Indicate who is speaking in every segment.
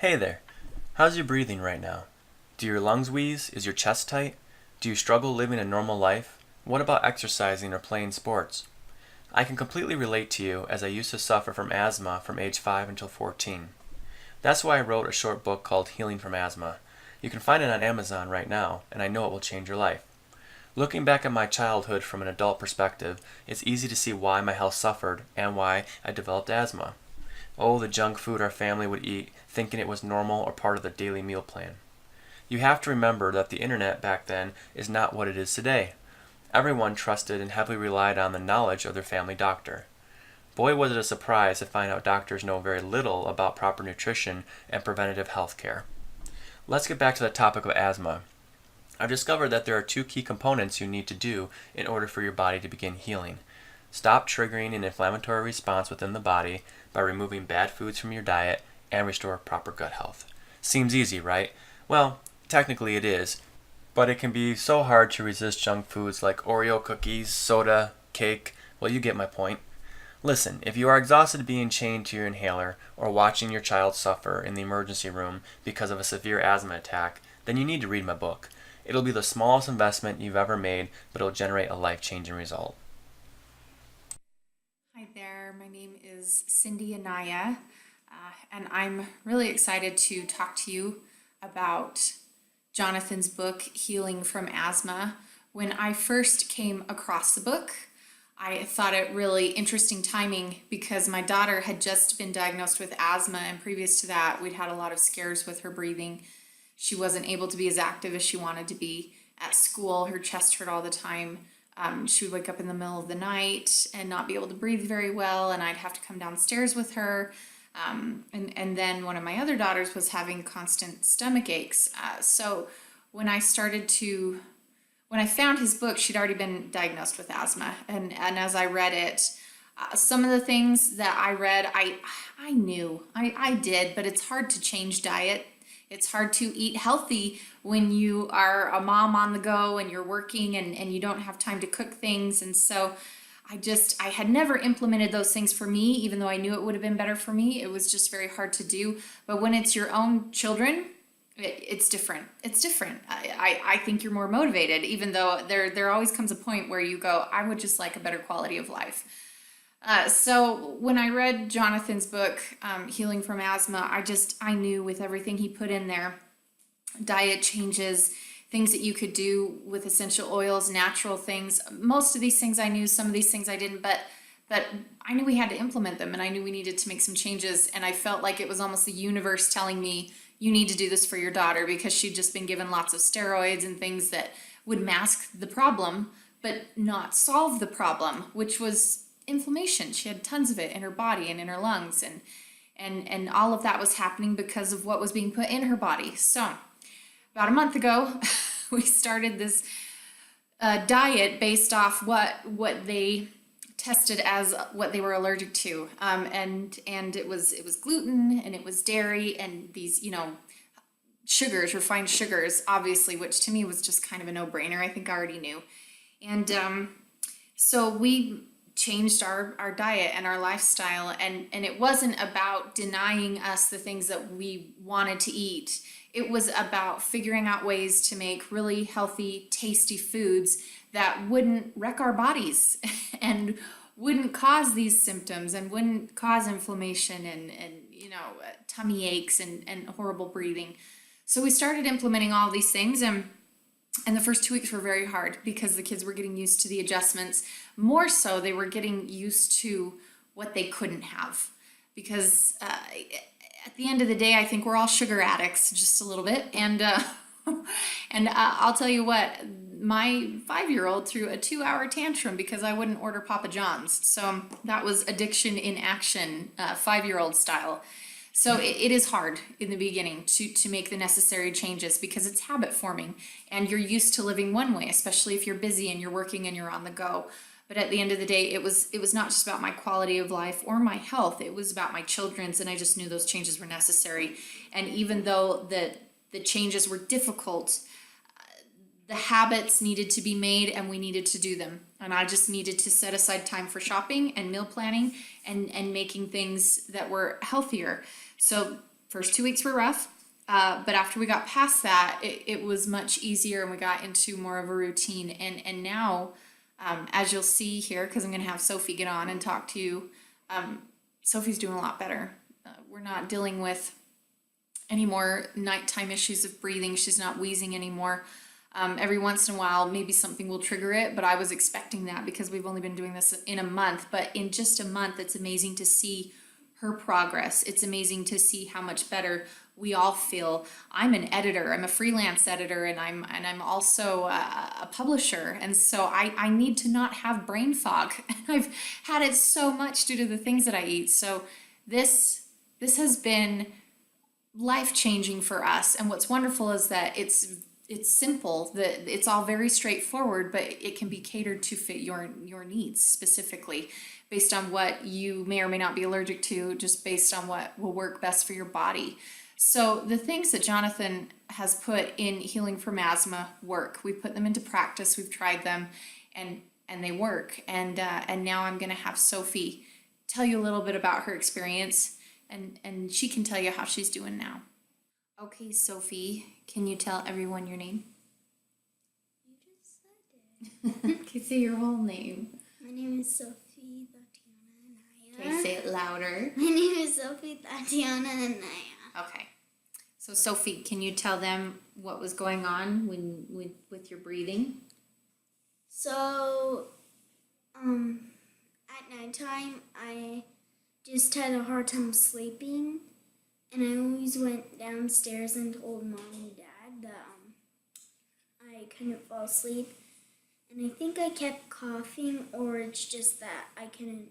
Speaker 1: Hey there. How's your breathing right now? Do your lungs wheeze? Is your chest tight? Do you struggle living a normal life? What about exercising or playing sports? I can completely relate to you as I used to suffer from asthma from age 5 until 14. That's why I wrote a short book called Healing from Asthma. You can find it on Amazon right now, and I know it will change your life. Looking back at my childhood from an adult perspective, it's easy to see why my health suffered and why I developed asthma. Oh, the junk food our family would eat, thinking it was normal or part of the daily meal plan. You have to remember that the internet back then is not what it is today. Everyone trusted and heavily relied on the knowledge of their family doctor. Boy, was it a surprise to find out doctors know very little about proper nutrition and preventative health care. Let's get back to the topic of asthma. I've discovered that there are two key components you need to do in order for your body to begin healing. Stop triggering an inflammatory response within the body by removing bad foods from your diet and restore proper gut health. Seems easy, right? Well, technically it is, but it can be so hard to resist junk foods like Oreo cookies, soda, cake. Well, you get my point. Listen, if you are exhausted being chained to your inhaler or watching your child suffer in the emergency room because of a severe asthma attack, then you need to read my book. It'll be the smallest investment you've ever made, but it'll generate a life-changing result.
Speaker 2: Hi there, my name is Cindy Anaya, and I'm really excited to talk to you about Jonathan's book, Healing from Asthma. When I first came across the book, I thought it really interesting timing because my daughter had just been diagnosed with asthma, and previous to that, we'd had a lot of scares with her breathing. She wasn't able to be as active as she wanted to be at school. Her chest hurt all the time. She would wake up in the middle of the night and not be able to breathe very well, and I'd have to come downstairs with her. And then one of my other daughters was having constant stomach aches. So when I started to, when I found his book, she'd already been diagnosed with asthma. And as I read it, some of the things that I read, I knew, I did, but it's hard to change diet. It's hard to eat healthy when you are a mom on the go and you're working and you don't have time to cook things. And so I had never implemented those things for me, even though I knew it would have been better for me. It was just very hard to do. But when it's your own children, it's different. It's different. I think you're more motivated, even though there always comes a point where you go, I would just like a better quality of life. So when I read Jonathan's book, Healing from Asthma, I knew with everything he put in there, diet changes, things that you could do with essential oils, natural things. Most of these things I knew, some of these things I didn't, but I knew we had to implement them, and I knew we needed to make some changes. And I felt like it was almost the universe telling me, you need to do this for your daughter, because she'd just been given lots of steroids and things that would mask the problem, but not solve the problem, which was inflammation. She had tons of it in her body and in her lungs, and all of that was happening because of what was being put in her body. So about a month ago, we started this diet based off what they tested as what they were allergic to, and it was gluten, and it was dairy, and these sugars, refined sugars, obviously, which to me was just kind of a no-brainer. I think I already knew. And so we changed our diet and our lifestyle, and it wasn't about denying us the things that we wanted to eat. It was about figuring out ways to make really healthy, tasty foods that wouldn't wreck our bodies and wouldn't cause these symptoms and wouldn't cause inflammation and tummy aches and horrible breathing. So we started implementing all these things, and the first 2 weeks were very hard because the kids were getting used to the adjustments. More so, they were getting used to what they couldn't have. Because at the end of the day, I think we're all sugar addicts, just a little bit. And I'll tell you what, my 5-year-old threw a 2-hour tantrum because I wouldn't order Papa John's. So that was addiction in action, 5-year-old style. So it is hard in the beginning to make the necessary changes because it's habit forming, and you're used to living one way, especially if you're busy and you're working and you're on the go. But at the end of the day, it was not just about my quality of life or my health. It was about my children's, and I just knew those changes were necessary. And even though the changes were difficult, the habits needed to be made, and we needed to do them. And I just needed to set aside time for shopping and meal planning and making things that were healthier. So First 2 weeks were rough, but after we got past that, it was much easier and we got into more of a routine. And now, as you'll see here, because I'm going to have Sophie get on and talk to you, Sophie's doing a lot better. We're not dealing with any more nighttime issues of breathing. She's not wheezing anymore. Every once in a while, maybe something will trigger it, but I was expecting that because we've only been doing this in a month. But in just a month, it's amazing to see her progress. It's amazing to see how much better we all feel. I'm an editor. I'm a freelance editor, and I'm also a publisher. And so I need to not have brain fog. And I've had it so much due to the things that I eat. So this has been life-changing for us. And what's wonderful is that it's simple, that it's all very straightforward, but it can be catered to fit your needs specifically based on what you may or may not be allergic to, just based on what will work best for your body. So the things that Jonathan has put in Healing from Asthma work. We put them into practice. We've tried them, and they work. And now I'm going to have Sophie tell you a little bit about her experience, and she can tell you how she's doing now. Okay, Sophie, can you tell everyone your name?
Speaker 3: You just said it.
Speaker 2: Okay, say your whole name.
Speaker 3: My name is Sophie Tatiana Anaya.
Speaker 2: Okay, say it louder.
Speaker 3: My name is Sophie Tatiana Anaya.
Speaker 2: Okay. So Sophie, can you tell them what was going on with your breathing?
Speaker 3: So, at nighttime, I just had a hard time sleeping, and I always went downstairs and told Mom and Dad that I couldn't fall asleep. And I think I kept coughing, or it's just that I couldn't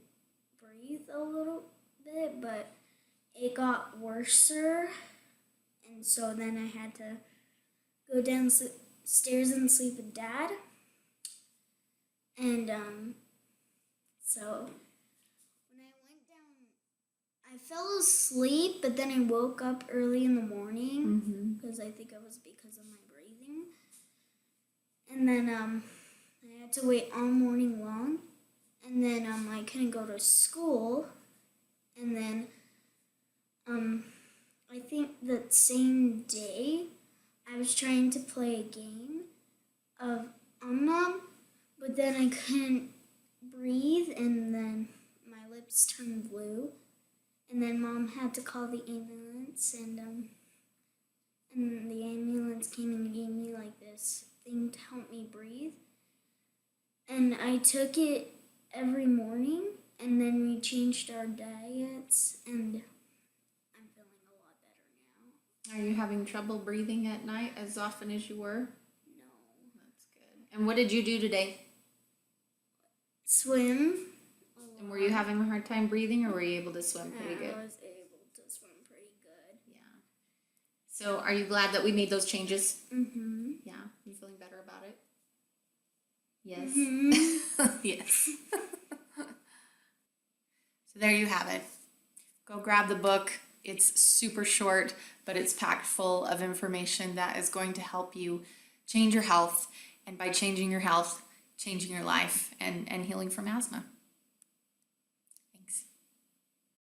Speaker 3: breathe a little bit, but it got worser. And so then I had to go downstairs and sleep with Dad. And so when I went down, I fell asleep, but then I woke up early in the morning because I think it was because of my breathing. And then I had to wait all morning long, and then I couldn't go to school, and then I think that same day I was trying to play a game of Mom, but then I couldn't breathe, and then my lips turned blue, and then Mom had to call the ambulance, and the ambulance came and gave me like this thing to help me breathe. And I took it every morning, and then we changed our diets, and I'm feeling a lot better now.
Speaker 2: Are you having trouble breathing at night as often as you were?
Speaker 3: No.
Speaker 2: That's good. And what did you do today?
Speaker 3: Swim.
Speaker 2: And were you having a hard time breathing, or were you able to swim pretty good?
Speaker 3: I was able to swim pretty good.
Speaker 2: Yeah. So are you glad that we made those changes?
Speaker 3: Mm-hmm.
Speaker 2: Yeah. You feeling better about it? Yes.
Speaker 3: Mm-hmm.
Speaker 2: Yes. So there you have it. Go grab the book. It's super short, but it's packed full of information that is going to help you change your health. And by changing your health, changing your life and healing from asthma.